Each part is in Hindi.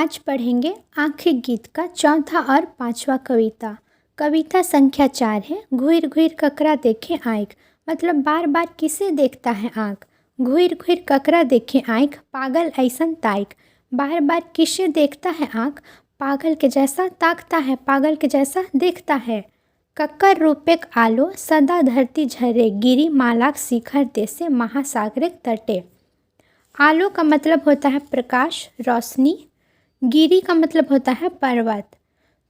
आज पढ़ेंगे आंखिक गीत का चौथा और पांचवा कविता। कविता संख्या 4 है। घुइर घुइर ककरा देखे आँख, मतलब बार बार किसे देखता है आँख। घुइर घुइर ककरा देखे आँख, पागल ऐसन ताइक। बार बार किसे देखता है आँख, पागल के जैसा ताकता है, पागल के जैसा देखता है। कक्कर रूपेक आलो, सदा धरती झरे, गिरी मालाक शिखर देसे, महासागरिक तटे। आलो का मतलब होता है प्रकाश, रोशनी। गिरी का मतलब होता है पर्वत।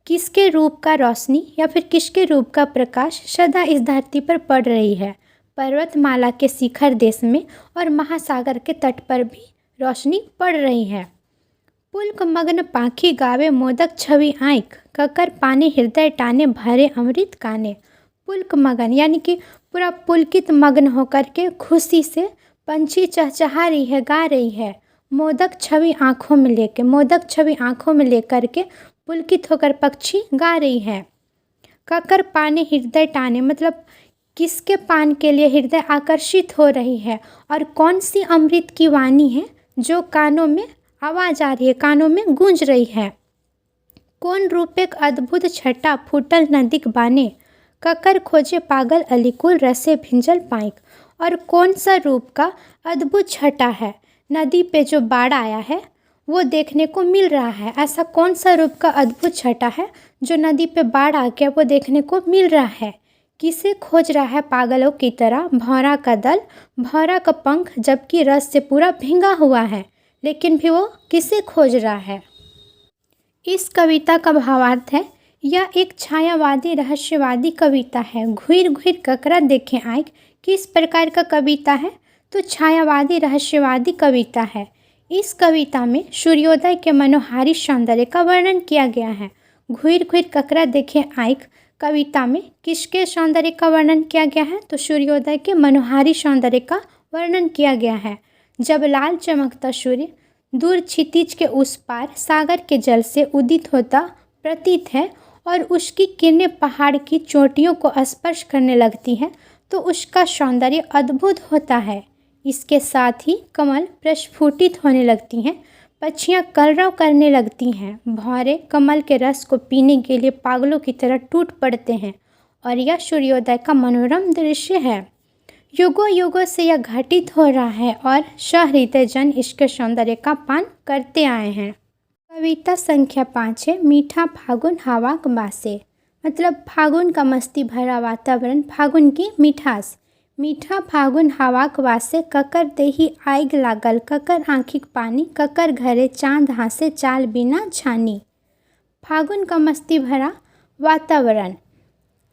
किसके रूप का रोशनी या फिर किसके रूप का प्रकाश सदा इस धरती पर पड़ रही है। पर्वतमाला के शिखर देश में और महासागर के तट पर भी रोशनी पड़ रही है। पुलक मग्न पाखी गावे, मोदक छवि आँख, ककर पाने हृदय टाने, भरे अमृत काने। पुलक मगन यानी कि पूरा पुलकित मग्न होकर के खुशी से पंछी चहचहा रही है, गा रही है। मोदक छवि आँखों में लेके, मोदक छवि आँखों में लेकर के पुलकित होकर पक्षी गा रही है। ककर पाने हृदय टाने, मतलब किसके पान के लिए हृदय आकर्षित हो रही है। और कौन सी अमृत की वाणी है जो कानों में आवाज़ आ रही है, कानों में गूंज रही है। कौन रूपेक अद्भुत छटा, फूटल नदिक बाने, ककर खोजे पागल अलिकुल, रसे भिंजल पाइक। और कौन सा रूप का अद्भुत छटा है, नदी पे जो बाढ़ आया है वो देखने को मिल रहा है। ऐसा कौन सा रूप का अद्भुत छटा है जो नदी पे बाढ़ आ गया वो देखने को मिल रहा है। किसे खोज रहा है पागलों की तरह, भौरा का दल, भौरा का पंख, जबकि रस से पूरा भींगा हुआ है, लेकिन भी वो किसे खोज रहा है। इस कविता का भावार्थ है, यह एक छायावादी रहस्यवादी कविता है। घुइर घुइर ककरा देखे आँख किस प्रकार का कविता है, तो छायावादी रहस्यवादी कविता है। इस कविता में सूर्योदय के मनोहारी सौंदर्य का वर्णन किया गया है। घुइर घुइर ककरा देखे आँख कविता में किसके सौंदर्य का वर्णन किया गया है, तो सूर्योदय के मनोहारी सौंदर्य का वर्णन किया गया है। जब लाल चमकता सूर्य दूर क्षितिज के उस पार सागर के जल से उदित होता प्रतीत है और उसकी किरणें पहाड़ की चोटियों को स्पर्श करने लगती हैं, तो उसका सौंदर्य अद्भुत होता है। इसके साथ ही कमल प्रस्फुटित होने लगती हैं, पक्षियाँ कलरव करने लगती हैं, भौरे कमल के रस को पीने के लिए पागलों की तरह टूट पड़ते हैं। और यह सूर्योदय का मनोरम दृश्य है। युगों युगों से यह घटित हो रहा है और सहृदय जन इसके सौंदर्य का पान करते आए हैं। कविता संख्या 5 है। मीठा फागुन हवाक बासे, मतलब फागुन का मस्ती भरा वातावरण, फागुन की मिठास। मीठा फागुन हवाक वासे, ककर देही आग लागल, ककर आँखिक पानी, ककर घरे चांद हासे, चाल बिना छानी। फागुन का मस्ती भरा वातावरण,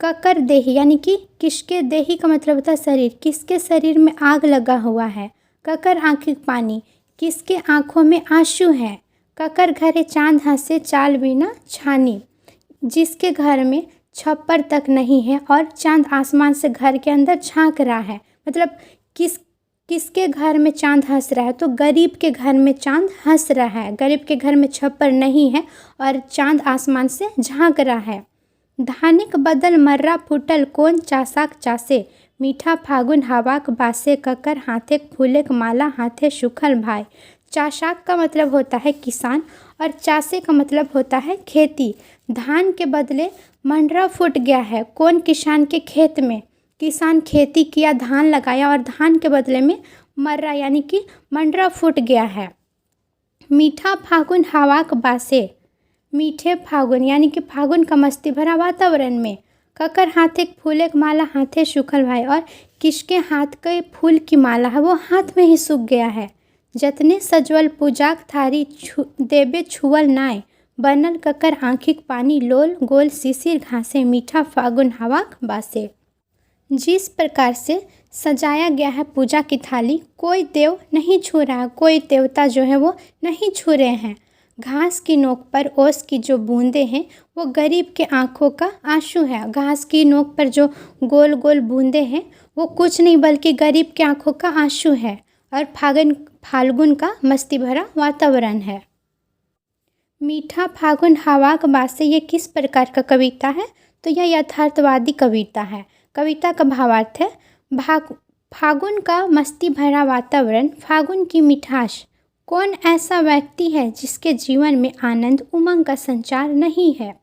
ककर देही यानी कि किसके देही का मतलब होता है शरीर, किसके शरीर में आग लगा हुआ है। ककर आँखिक पानी, किसके आँखों में आंसू है। ककर घरे चांद हासे, चाल बिना छानी, जिसके घर में छप्पर तक नहीं है और चांद आसमान से घर के अंदर झांक रहा है। मतलब किसके घर में चांद हंस रहा है, तो गरीब के घर में चांद हंस रहा है। गरीब के घर में छप्पर नहीं है और चांद आसमान से झांक रहा है। धानिक बदल मर्रा फूटल, कौन चासाक चासे, मीठा फागुन हवाक बासे, ककर हाथे फूलेक माला, हाथे सुखल भाई। चाशाक का मतलब होता है किसान और चासे का मतलब होता है खेती। धान के बदले मंडरा फूट गया है। कौन किसान के खेत में, किसान खेती किया, धान लगाया और धान के बदले में मर्रा यानी कि मंडरा फूट गया है। मीठा फागुन हवाक बासे, मीठे फागुन यानी कि फागुन का मस्ती भरा वातावरण में। ककर हाथे फूले की माला, हाथे सूखल भाई, और किसके हाथ के फूल की माला है वो हाथ में ही सूख गया है। जतने सजवल पूजाक थारी, देबे छुअल नाय, बनल ककर आँखिक पानी, लोल गोल शिशिर घासे, मीठा फागुन हवाक बासे। जिस प्रकार से सजाया गया है पूजा की थाली, कोई देव नहीं छू रहा है, कोई देवता जो है वो नहीं छू रहे हैं। घास की नोक पर ओस की जो बूंदें हैं वो गरीब के आंखों का आंसू है। घास की नोक पर जो गोल गोल बूंदें हैं वो कुछ नहीं बल्कि गरीब के आंखों का आंसू है। और फाल्गुन का मस्ती भरा वातावरण है। मीठा फागुन हवाक बासे, ये किस प्रकार का कविता है, तो यह यथार्थवादी कविता है। कविता का भावार्थ है, फागुन का मस्ती भरा वातावरण, फागुन की मिठास, कौन ऐसा व्यक्ति है जिसके जीवन में आनंद उमंग का संचार नहीं है?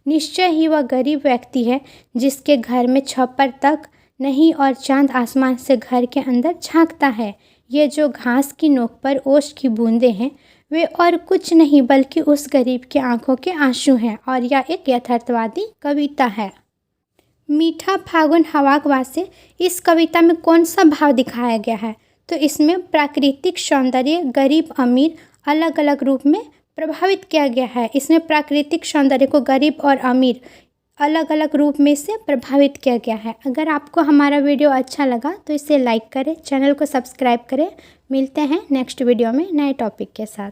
निश्चय ही वह गरीब व्यक्ति है जिसके घर में छप्पर तक नहीं और चांद आसमान से घर के अंदर झांकता है। ये जो घास की नोक पर ओस की बूंदें हैं वे और कुछ नहीं बल्कि उस गरीब की आंखों के आंसू हैं और यह एक यथार्थवादी कविता है। मीठा फागुन हवा वासे इस कविता में कौन सा भाव दिखाया गया है? तो इसमें प्राकृतिक सौंदर्य गरीब अमीर अलग अलग रूप में प्रभावित किया गया है। इसमें प्राकृतिक सौंदर्य को गरीब और अमीर अलग अलग रूप में से प्रभावित किया गया है। अगर आपको हमारा वीडियो अच्छा लगा तो इसे लाइक करें, चैनल को सब्सक्राइब करें। मिलते हैं नेक्स्ट वीडियो में नए टॉपिक के साथ।